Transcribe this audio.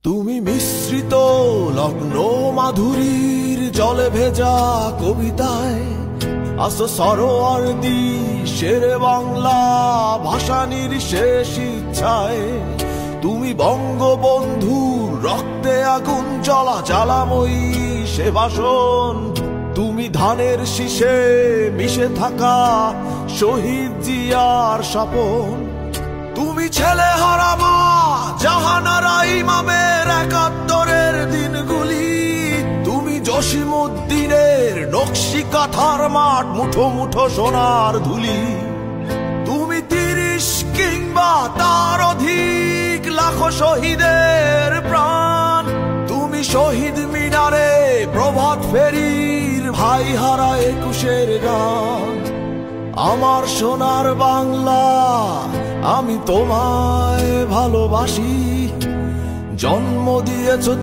তুমি মিশ্রিত লগ্ন মাধুরীর জলে ভেজা কবিতায় আসো সরোয়ার্দী শেরে বাংলা ভাষানির শেষ ইচ্ছায়। তুমি বঙ্গবন্ধুর রক্তে আগুন জ্বলা জ্বালাময়ী সে ভাষণ। তুমি ধানের শীষে মিশে থাকা শহীদ জিয়ার স্বপন। তুমি ছেলে হারামা জাহানারা ইমামের ৭১-এর দিনগুলি। তুমি জসিমউদ্দিনের নকশি কাঁথার মাঠ মুঠো মুঠো সোনার ধুলি। তুমি ৩০ কিংবা তার অধিক লাখো শহীদের প্রাণ। তুমি শহীদ মিনারে প্রভাত ফেরির ভাই হারা ২১-এর গান। আমার সোনার বাংলা আমি তোমায় ভালোবাসি। জন্ম দিয়েছ